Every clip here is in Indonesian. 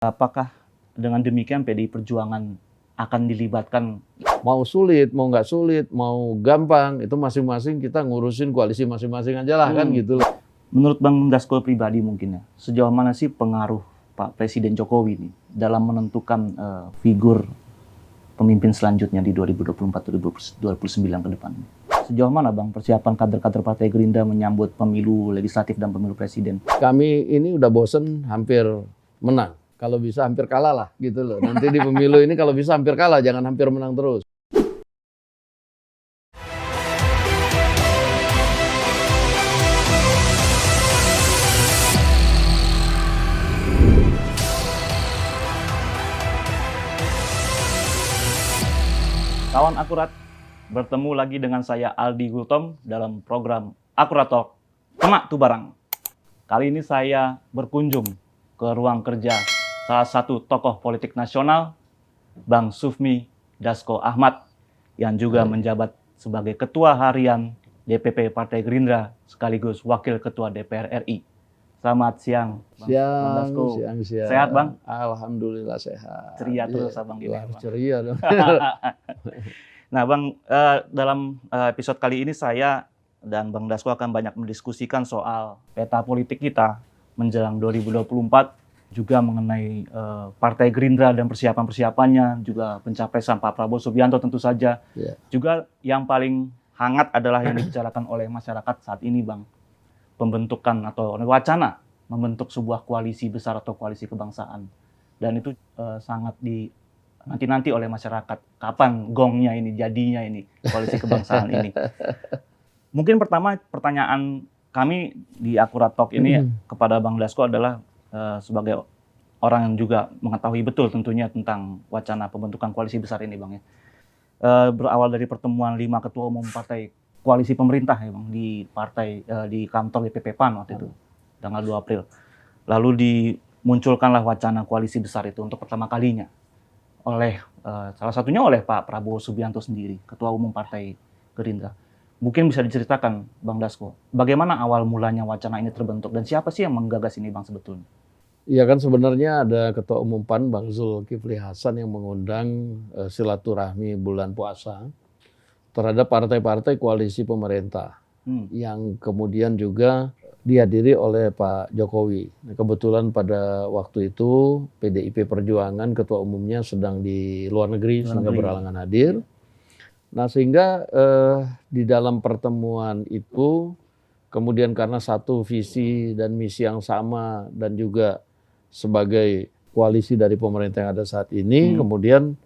Apakah dengan demikian PDI Perjuangan akan dilibatkan? Mau sulit, mau nggak sulit, mau gampang, itu masing-masing kita ngurusin koalisi masing-masing aja lah, kan gitu loh. Menurut Bang Dasko pribadi mungkin ya, sejauh mana sih pengaruh Pak Presiden Jokowi ini dalam menentukan figur pemimpin selanjutnya di 2024-2029 ke depan? Sejauh mana Bang persiapan kader-kader Partai Gerindra menyambut pemilu legislatif dan pemilu presiden? Kami ini udah bosen hampir menang. Kalau bisa hampir kalah lah gitu loh. Nanti di pemilu ini kalau bisa hampir kalah, jangan hampir menang terus. Kawan Akurat, bertemu lagi dengan saya Aldi Gultom dalam program Akurat Talk, Kena Tu Barang. Kali ini saya berkunjung ke ruang kerja salah satu tokoh politik nasional, Bang Sufmi Dasko Ahmad, yang juga menjabat sebagai Ketua Harian DPP Partai Gerindra sekaligus Wakil Ketua DPR RI. Selamat siang, Bang Dasko. Siang. Sehat, Bang? Alhamdulillah sehat. Ceria terus, Abang. Harus ceria dong. Nah, Bang, dalam episode kali ini saya dan Bang Dasko akan banyak mendiskusikan soal peta politik kita menjelang 2024, juga mengenai Partai Gerindra dan persiapan-persiapannya, juga pencapresan Pak Prabowo Subianto tentu saja. Yeah. Juga yang paling hangat adalah yang dibicarakan oleh masyarakat saat ini, Bang. Pembentukan atau wacana membentuk sebuah koalisi besar atau koalisi kebangsaan. Dan itu sangat nanti oleh masyarakat. Kapan gongnya ini, jadinya ini, koalisi kebangsaan ini. Mungkin pertama pertanyaan kami di Akurat Talk ini kepada Bang Dasko adalah sebagai orang yang juga mengetahui betul tentunya tentang wacana pembentukan koalisi besar ini, Bang ya. Berawal dari pertemuan 5 ketua umum partai koalisi pemerintah ya Bang di partai di kantor DPP PAN waktu itu tanggal 2 April. Lalu dimunculkanlah wacana koalisi besar itu untuk pertama kalinya oleh salah satunya oleh Pak Prabowo Subianto sendiri, Ketua Umum Partai Gerindra. Mungkin bisa diceritakan Bang Dasko, bagaimana awal mulanya wacana ini terbentuk dan siapa sih yang menggagas ini Bang sebetulnya? Iya kan sebenarnya ada Ketua Umum PAN Bang Zulkifli Hasan yang mengundang silaturahmi bulan puasa terhadap partai-partai koalisi pemerintah yang kemudian juga dihadiri oleh Pak Jokowi. Nah, kebetulan pada waktu itu PDIP Perjuangan Ketua Umumnya sedang di luar negeri sehingga berhalangan hadir. Nah sehingga di dalam pertemuan itu kemudian karena satu visi dan misi yang sama dan juga sebagai koalisi dari pemerintah yang ada saat ini kemudian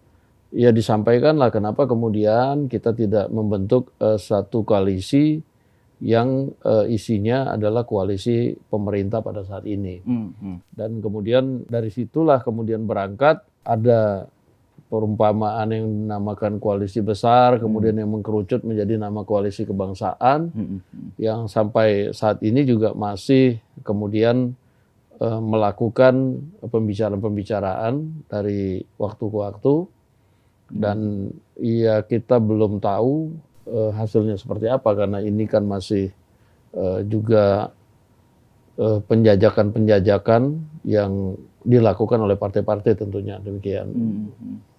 ya disampaikanlah kenapa kemudian kita tidak membentuk satu koalisi yang isinya adalah koalisi pemerintah pada saat ini. Dan kemudian dari situlah kemudian berangkat ada perumpamaan yang dinamakan koalisi besar, kemudian yang mengkerucut menjadi nama koalisi kebangsaan, yang sampai saat ini juga masih kemudian melakukan pembicaraan-pembicaraan dari waktu ke waktu. Dan ya kita belum tahu hasilnya seperti apa karena ini kan masih juga penjajakan yang dilakukan oleh partai-partai tentunya demikian.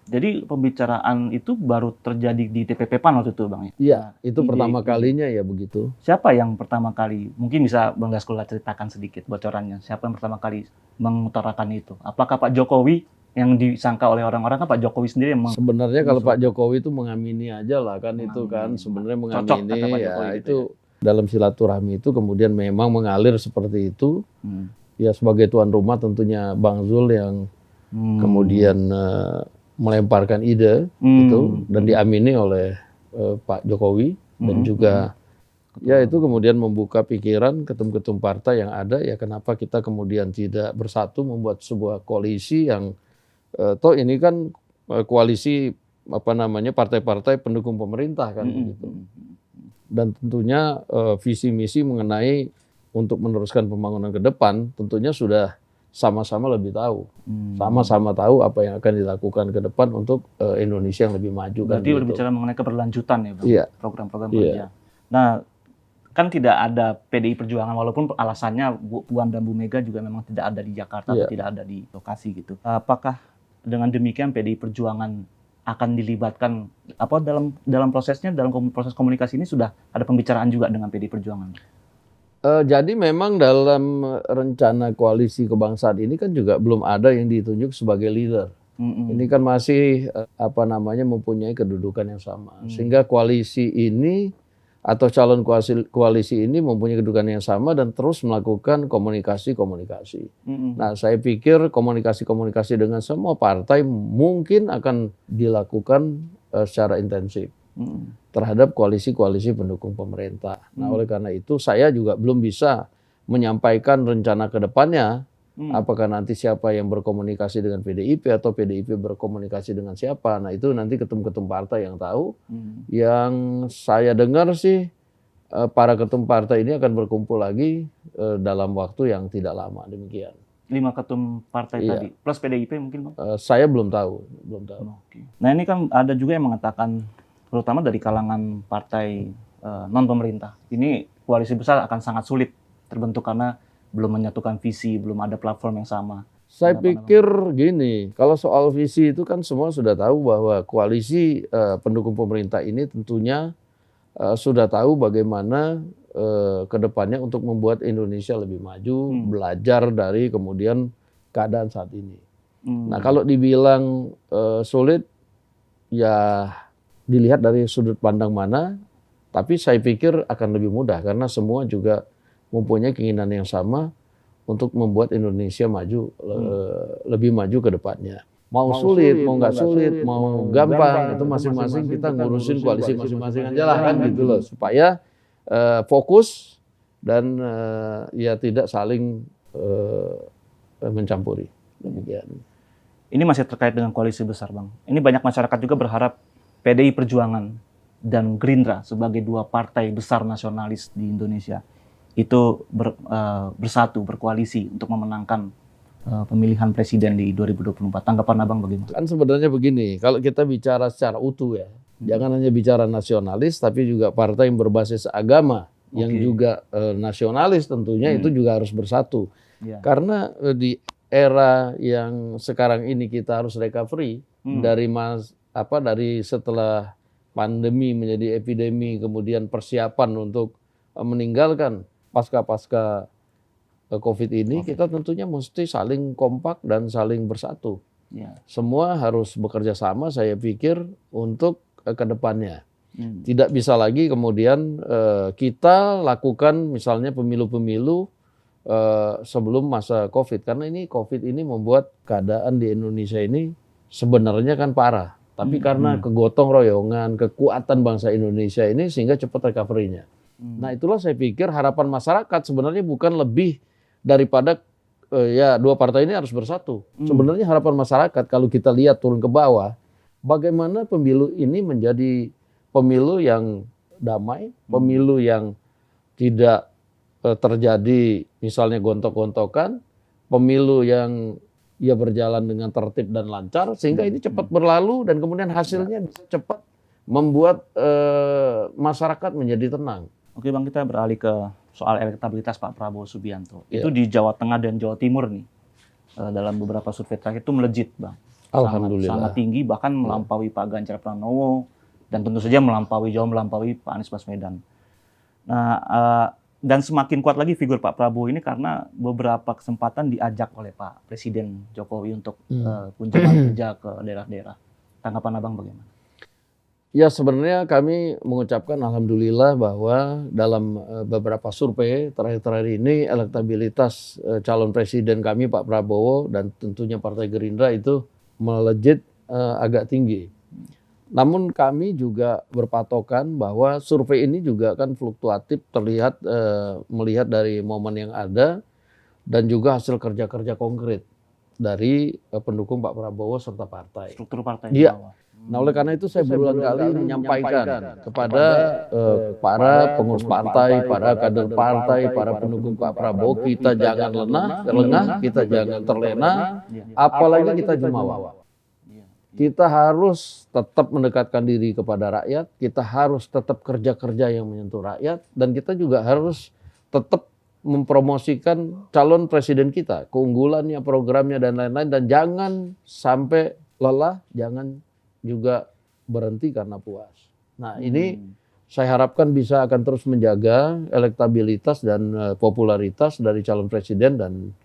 Jadi pembicaraan itu baru terjadi di DPP PAN waktu itu Bang ya? Iya, itu pertama kalinya ya begitu. Siapa yang pertama kali, mungkin bisa Bang Dasko ceritakan sedikit bocorannya, siapa yang pertama kali mengutarakan itu? Apakah Pak Jokowi yang disangka oleh orang-orang kan Pak Jokowi sendiri yang sebenarnya kalau Pak Jokowi itu mengamini aja lah kan itu kan sebenarnya mengamini ya itu dalam silaturahmi itu kemudian memang mengalir seperti itu ya sebagai tuan rumah tentunya Bang Zul yang kemudian melemparkan ide itu dan diamini oleh Pak Jokowi dan juga ya itu kemudian membuka pikiran ketum-ketum partai yang ada ya kenapa kita kemudian tidak bersatu membuat sebuah koalisi yang toh ini kan koalisi partai-partai pendukung pemerintah kan begitu. Dan tentunya visi misi mengenai untuk meneruskan pembangunan ke depan tentunya sudah sama-sama lebih tahu. Sama-sama tahu apa yang akan dilakukan ke depan untuk Indonesia yang lebih maju. Berarti berbicara mengenai keberlanjutan ya Bang, program-program kerja. Nah, kan tidak ada PDI Perjuangan, walaupun alasannya Bu Puan dan Bu Mega juga memang tidak ada di Jakarta atau tidak ada di lokasi gitu. Apakah dengan demikian PDI Perjuangan akan dilibatkan dalam prosesnya, dalam proses komunikasi ini sudah ada pembicaraan juga dengan PDI Perjuangan? Jadi memang dalam rencana koalisi kebangsaan ini kan juga belum ada yang ditunjuk sebagai leader. Ini kan masih mempunyai kedudukan yang sama. Sehingga koalisi ini atau calon koalisi ini mempunyai kedudukan yang sama dan terus melakukan komunikasi. Nah, saya pikir komunikasi dengan semua partai mungkin akan dilakukan secara intensif terhadap koalisi-koalisi pendukung pemerintah. Nah, oleh karena itu saya juga belum bisa menyampaikan rencana ke depannya. Apakah nanti siapa yang berkomunikasi dengan PDIP atau PDIP berkomunikasi dengan siapa? Nah, itu nanti ketum-ketum partai yang tahu. Yang saya dengar sih para ketum partai ini akan berkumpul lagi dalam waktu yang tidak lama, demikian. 5 ketum partai tadi plus PDIP mungkin, Bang? Saya belum tahu. Oke. Nah, ini kan ada juga yang mengatakan, terutama dari kalangan partai non pemerintah, ini koalisi besar akan sangat sulit terbentuk karena belum menyatukan visi, belum ada platform yang sama. Saya pikir gini, kalau soal visi itu kan semua sudah tahu bahwa koalisi pendukung pemerintah ini tentunya sudah tahu bagaimana ke depannya untuk membuat Indonesia lebih maju, belajar dari kemudian keadaan saat ini. Nah, kalau dibilang sulit, ya dilihat dari sudut pandang mana, tapi saya pikir akan lebih mudah karena semua juga mempunyai keinginan yang sama untuk membuat Indonesia maju, lebih maju ke depannya. Mau sulit, mau nggak sulit, mau gampang, itu masing-masing kita ngurusin koalisi masing-masing aja lah kan gitu loh. Supaya fokus dan ya tidak saling mencampuri. Demikian. Ini masih terkait dengan koalisi besar, Bang. Ini banyak masyarakat juga berharap PDI Perjuangan dan Gerindra sebagai 2 partai besar nasionalis di Indonesia itu bersatu, berkoalisi untuk memenangkan pemilihan presiden di 2024. Tanggapan Abang bagaimana? Kan sebenarnya begini, kalau kita bicara secara utuh ya, jangan hanya bicara nasionalis, tapi juga partai yang berbasis agama, yang juga nasionalis tentunya itu juga harus bersatu. Karena di era yang sekarang ini kita harus recovery dari setelah pandemi menjadi epidemi, kemudian persiapan untuk meninggalkan pasca COVID ini, kita tentunya mesti saling kompak dan saling bersatu. Semua harus bekerja sama, saya pikir, untuk ke depannya. Tidak bisa lagi kemudian kita lakukan misalnya pemilu-pemilu sebelum masa COVID. Karena ini COVID ini membuat keadaan di Indonesia ini sebenarnya kan parah. Tapi karena kegotong royongan, kekuatan bangsa Indonesia ini sehingga cepat recovery-nya. Nah, itulah saya pikir harapan masyarakat sebenarnya bukan lebih daripada 2 partai ini harus bersatu. Sebenarnya harapan masyarakat kalau kita lihat turun ke bawah, bagaimana pemilu ini menjadi pemilu yang damai, pemilu yang tidak terjadi misalnya gontok-gontokan, pemilu yang berjalan dengan tertib dan lancar, sehingga ini cepat berlalu dan kemudian hasilnya bisa cepat membuat masyarakat menjadi tenang. Oke, Bang, kita beralih ke soal elektabilitas Pak Prabowo Subianto. Itu di Jawa Tengah dan Jawa Timur nih, dalam beberapa survei terakhir itu melejit, Bang. Alhamdulillah. Sangat tinggi, bahkan melampaui Pak Ganjar Pranowo, dan tentu saja jauh melampaui Pak Anies Baswedan. Nah, dan semakin kuat lagi figur Pak Prabowo ini karena beberapa kesempatan diajak oleh Pak Presiden Jokowi untuk kunjungan kerja ke daerah-daerah. Tanggapan Abang bagaimana? Ya, sebenarnya kami mengucapkan alhamdulillah bahwa dalam beberapa survei terakhir-terakhir ini elektabilitas calon presiden kami Pak Prabowo dan tentunya Partai Gerindra itu melejit agak tinggi. Namun kami juga berpatokan bahwa survei ini juga kan fluktuatif, terlihat melihat dari momen yang ada dan juga hasil kerja-kerja konkret dari pendukung Pak Prabowo serta partai. Struktur partai. Iya. Nah, oleh karena itu saya berulang kali menyampaikan kepada para pengurus partai, para kader partai, para pendukung Pak Prabowo, kita jangan lengah, kita jangan terlena, apalagi kita jumawa. Kita harus tetap mendekatkan diri kepada rakyat, kita harus tetap kerja-kerja yang menyentuh rakyat, dan kita juga harus tetap mempromosikan calon presiden kita, keunggulannya, programnya, dan lain-lain, dan jangan sampai lelah, jangan juga berhenti karena puas. Nah, ini saya harapkan bisa akan terus menjaga elektabilitas dan popularitas dari calon presiden dan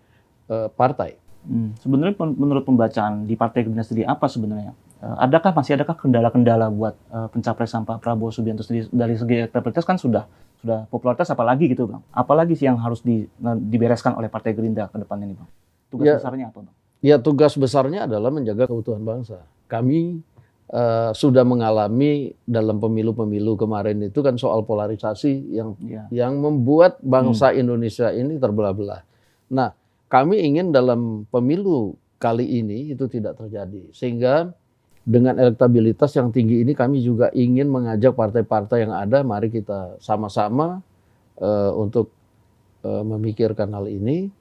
partai. Sebenarnya menurut pembacaan di Partai Gerindra sendiri apa sebenarnya? Masih adakah kendala-kendala buat pencapresan Pak Prabowo Subianto sendiri dari segi elektabilitas kan sudah popularitas apalagi gitu Bang? Apalagi sih yang harus dibereskan oleh Partai Gerindra ke depan ini Bang? Tugas besarnya apa Bang? Ya, tugas besarnya adalah menjaga keutuhan bangsa. Kami sudah mengalami dalam pemilu-pemilu kemarin itu kan soal polarisasi yang membuat bangsa Indonesia ini terbelah-belah. Nah, kami ingin dalam pemilu kali ini itu tidak terjadi. Sehingga dengan elektabilitas yang tinggi ini kami juga ingin mengajak partai-partai yang ada, mari kita sama-sama untuk memikirkan hal ini.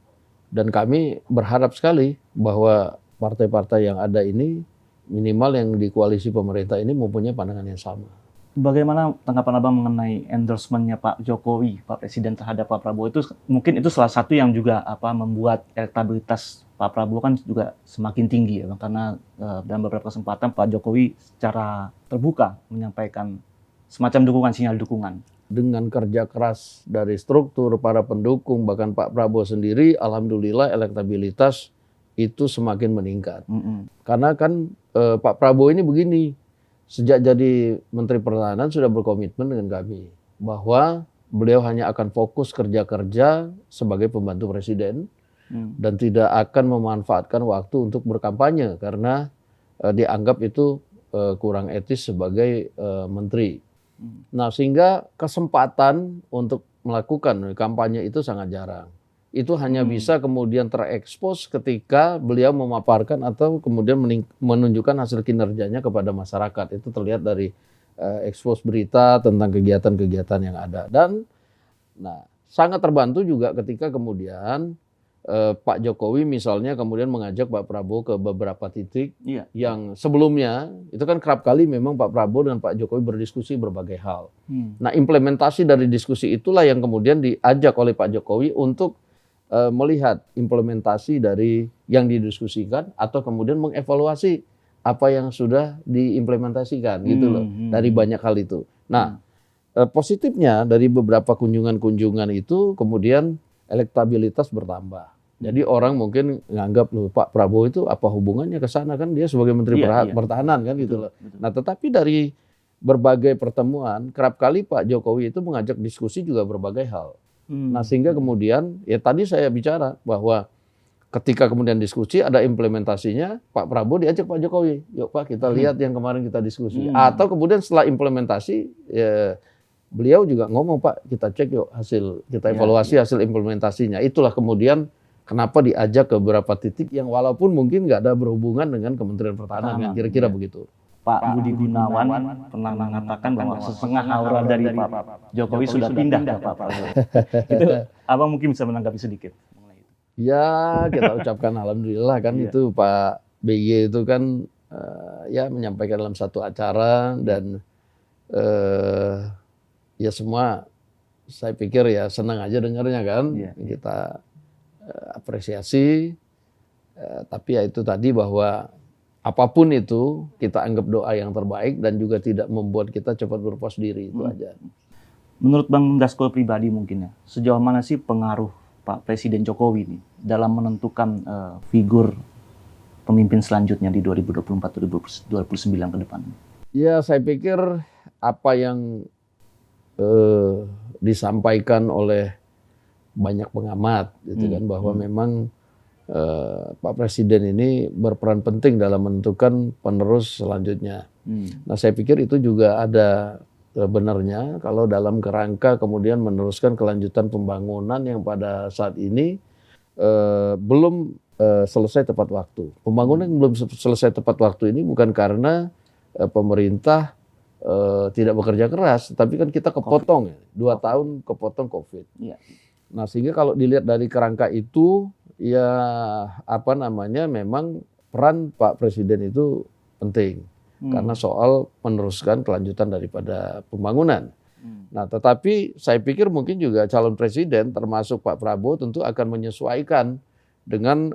Dan kami berharap sekali bahwa partai-partai yang ada ini minimal yang di koalisi pemerintah ini mempunyai pandangan yang sama. Bagaimana tanggapan Abang mengenai endorsement-nya Pak Jokowi, Pak Presiden terhadap Pak Prabowo itu mungkin itu salah satu yang juga membuat elektabilitas Pak Prabowo kan juga semakin tinggi ya Bang, karena dalam beberapa kesempatan Pak Jokowi secara terbuka menyampaikan semacam dukungan, sinyal dukungan. Dengan kerja keras dari struktur para pendukung bahkan Pak Prabowo sendiri, alhamdulillah elektabilitas itu semakin meningkat. Karena kan Pak Prabowo ini begini, sejak jadi Menteri Pertahanan sudah berkomitmen dengan kami bahwa beliau hanya akan fokus kerja-kerja sebagai pembantu presiden dan tidak akan memanfaatkan waktu untuk berkampanye karena dianggap itu kurang etis sebagai menteri. Nah, sehingga kesempatan untuk melakukan kampanye itu sangat jarang. Itu hanya bisa kemudian terekspos ketika beliau memaparkan atau kemudian menunjukkan hasil kinerjanya kepada masyarakat. Itu terlihat dari ekspos berita tentang kegiatan-kegiatan yang ada. Dan sangat terbantu juga ketika kemudian Pak Jokowi misalnya kemudian mengajak Pak Prabowo ke beberapa titik yang sebelumnya itu kan kerap kali memang Pak Prabowo dan Pak Jokowi berdiskusi berbagai hal. Nah, implementasi dari diskusi itulah yang kemudian diajak oleh Pak Jokowi untuk melihat implementasi dari yang didiskusikan atau kemudian mengevaluasi apa yang sudah diimplementasikan gitu loh dari banyak hal itu. Nah, positifnya dari beberapa kunjungan-kunjungan itu kemudian elektabilitas bertambah. Jadi orang mungkin nganggap loh Pak Prabowo itu apa hubungannya ke sana, kan dia sebagai Menteri Pertahanan kan gitu loh. Nah, tetapi dari berbagai pertemuan kerap kali Pak Jokowi itu mengajak diskusi juga berbagai hal. Nah, sehingga kemudian ya tadi saya bicara bahwa ketika kemudian diskusi ada implementasinya, Pak Prabowo diajak Pak Jokowi, yuk Pak kita lihat yang kemarin kita diskusi. Atau kemudian setelah implementasi ya, beliau juga ngomong Pak kita cek yuk hasil, kita evaluasi hasil implementasinya. Itulah kemudian kenapa diajak ke beberapa titik yang walaupun mungkin nggak ada berhubungan dengan Kementerian Pertahanan, kira-kira begitu. Pak Budi Gunawan pernah mengatakan bahwa setengah aura dari Pak Jokowi sudah pindah ke Pak Prabowo. Itu Abang mungkin bisa menanggapi sedikit mengenai itu. Ya, kita ucapkan alhamdulillah kan itu Pak BY itu kan ya menyampaikan dalam satu acara dan ya semua saya pikir ya senang aja dengarnya kan. Kita apresiasi tapi ya itu tadi bahwa apapun itu kita anggap doa yang terbaik dan juga tidak membuat kita cepat berpuas diri, itu aja. Menurut Bang Dasko pribadi mungkin ya, sejauh mana sih pengaruh Pak Presiden Jokowi ini dalam menentukan figur pemimpin selanjutnya di 2024-2029 ke depan? Ya, saya pikir apa yang disampaikan oleh banyak pengamat gitu kan bahwa memang Pak Presiden ini berperan penting dalam menentukan penerus selanjutnya. Nah, saya pikir itu juga ada benarnya kalau dalam kerangka kemudian meneruskan kelanjutan pembangunan yang pada saat ini belum selesai tepat waktu. Pembangunan yang belum selesai tepat waktu ini bukan karena pemerintah tidak bekerja keras, tapi kan kita kepotong 2 tahun kepotong COVID. Nah, sehingga kalau dilihat dari kerangka itu ya memang peran Pak Presiden itu penting. Karena soal meneruskan kelanjutan daripada pembangunan. Nah, tetapi saya pikir mungkin juga calon presiden termasuk Pak Prabowo tentu akan menyesuaikan dengan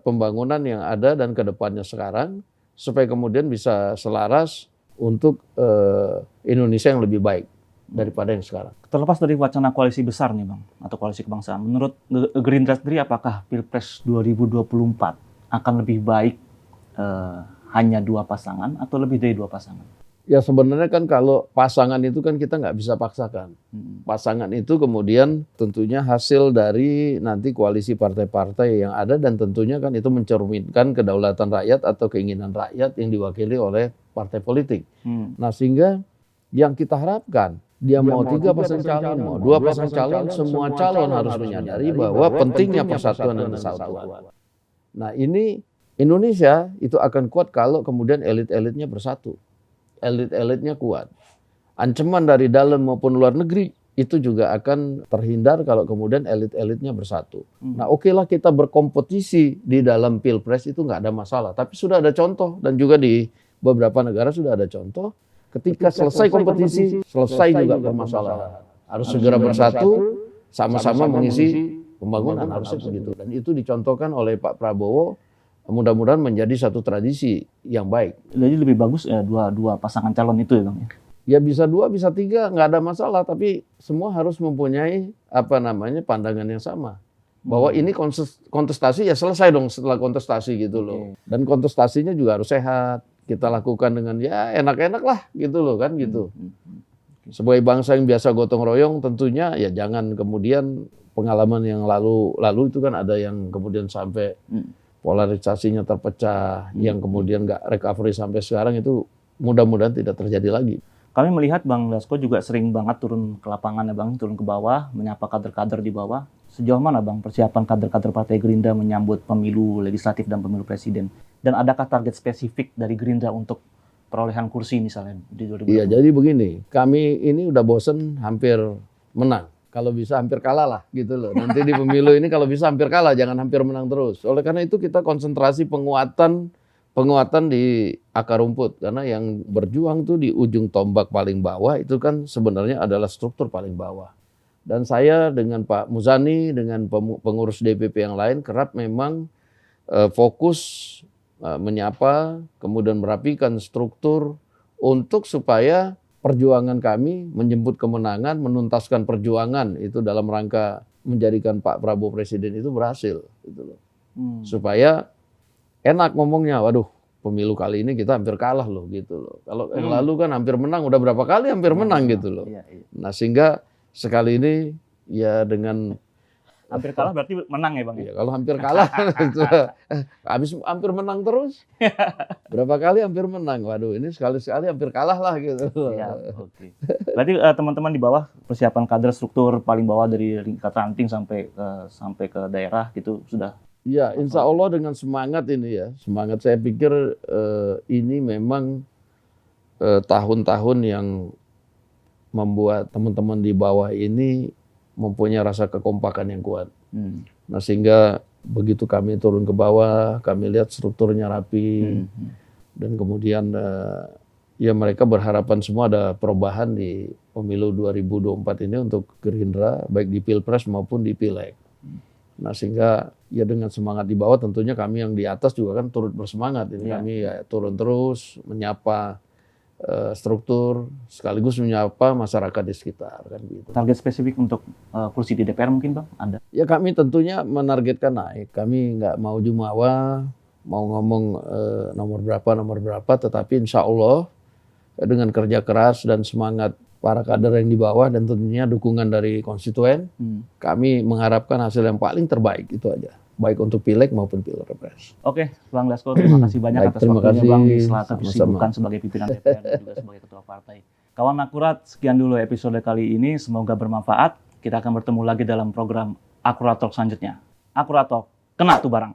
pembangunan yang ada dan kedepannya sekarang supaya kemudian bisa selaras untuk Indonesia yang lebih baik daripada yang sekarang. Terlepas dari wacana koalisi besar nih Bang, atau koalisi kebangsaan, menurut Gerindra sendiri apakah Pilpres 2024 akan lebih baik hanya 2 pasangan atau lebih dari 2 pasangan? Ya sebenarnya kan kalau pasangan itu kan kita nggak bisa paksakan. Pasangan itu kemudian tentunya hasil dari nanti koalisi partai-partai yang ada dan tentunya kan itu mencerminkan kedaulatan rakyat atau keinginan rakyat yang diwakili oleh partai politik. Nah sehingga yang kita harapkan dia mau 3 pasang calon, mau 2 pasang calon, semua calon harus menyadari bahwa pentingnya persatuan dan kesatuan. Nah ini Indonesia itu akan kuat kalau kemudian elit-elitnya bersatu. Elit-elitnya kuat. Ancaman dari dalam maupun luar negeri itu juga akan terhindar kalau kemudian elit-elitnya bersatu. Nah oke lah kita berkompetisi di dalam Pilpres itu nggak ada masalah. Tapi sudah ada contoh dan juga di beberapa negara sudah ada contoh. Ketika selesai kompetisi, selesai juga permasalahan. Harus segera bersatu, sama-sama mengisi pembangunan, harusnya begitu. Dan itu dicontohkan oleh Pak Prabowo. Mudah-mudahan menjadi satu tradisi yang baik. Jadi lebih bagus ya dua pasangan calon itu ya Bang? Ya bisa 2, bisa 3, nggak ada masalah. Tapi semua harus mempunyai pandangan yang sama. Bahwa ini kontestasi ya selesai dong setelah kontestasi gitu loh. Dan kontestasinya juga harus sehat. Kita lakukan dengan ya enak-enak lah gitu loh kan gitu. Sebagai bangsa yang biasa gotong royong tentunya ya jangan kemudian pengalaman yang lalu itu kan ada yang kemudian sampai polarisasinya terpecah, yang kemudian nggak recovery sampai sekarang itu mudah-mudahan tidak terjadi lagi. Kami melihat Bang Dasko juga sering banget turun ke lapangan ya Bang, turun ke bawah, menyapa kader-kader di bawah. Sejauh mana Bang persiapan kader-kader Partai Gerindra menyambut pemilu legislatif dan pemilu presiden? Dan adakah target spesifik dari Gerindra untuk perolehan kursi misalnya di 2020? Iya, jadi begini, kami ini udah bosen hampir menang. Kalau bisa hampir kalah lah gitu loh. Nanti di pemilu ini kalau bisa hampir kalah, jangan hampir menang terus. Oleh karena itu kita konsentrasi penguatan di akar rumput. Karena yang berjuang tuh di ujung tombak paling bawah itu kan sebenarnya adalah struktur paling bawah. Dan saya dengan Pak Muzani, dengan pengurus DPP yang lain kerap memang fokus menyapa, kemudian merapikan struktur untuk supaya perjuangan kami menjemput kemenangan, menuntaskan perjuangan itu dalam rangka menjadikan Pak Prabowo presiden itu berhasil, gitu loh. Supaya enak ngomongnya, waduh pemilu kali ini kita hampir kalah loh, gitu loh. Kalau yang lalu kan hampir menang, udah berapa kali hampir menang gitu loh. Nah sehingga sekali ini ya dengan hampir kalah berarti menang ya Bang? Ya, kalau hampir kalah, habis hampir menang terus. Berapa kali hampir menang? Waduh, ini sekali-sekali hampir kalah lah gitu. Ya, oke. Berarti teman-teman di bawah persiapan kader struktur paling bawah dari tingkat ranting sampai ke daerah gitu sudah. Ya, insya Allah dengan semangat ini ya, semangat saya pikir ini memang tahun-tahun yang membuat teman-teman di bawah ini mempunyai rasa kekompakan yang kuat. Nah sehingga begitu kami turun ke bawah, kami lihat strukturnya rapi, dan kemudian ya mereka berharapan semua ada perubahan di pemilu 2024 ini untuk Gerindra, baik di Pilpres maupun di Pileg. Nah sehingga ya dengan semangat di bawah tentunya kami yang di atas juga kan turut bersemangat. Ini kami ya turun terus menyapa struktur sekaligus menyapa masyarakat di sekitar kan gitu. Target spesifik untuk kursi di DPR mungkin Bang ada? Ya kami tentunya menargetkan naik. Kami nggak mau jumawa, mau ngomong nomor berapa, tetapi insya Allah dengan kerja keras dan semangat para kader yang di bawah dan tentunya dukungan dari konstituen, kami mengharapkan hasil yang paling terbaik itu aja. Baik untuk Pileg maupun Pilpres. Oke, Bang Dasko, terima kasih banyak atas waktunya Bang di sela kesibukan sebagai pimpinan DPR dan juga sebagai ketua partai. Kawan Akurat, sekian dulu episode kali ini. Semoga bermanfaat. Kita akan bertemu lagi dalam program Akurat Talk selanjutnya. Akurat Talk, kena tuh barang.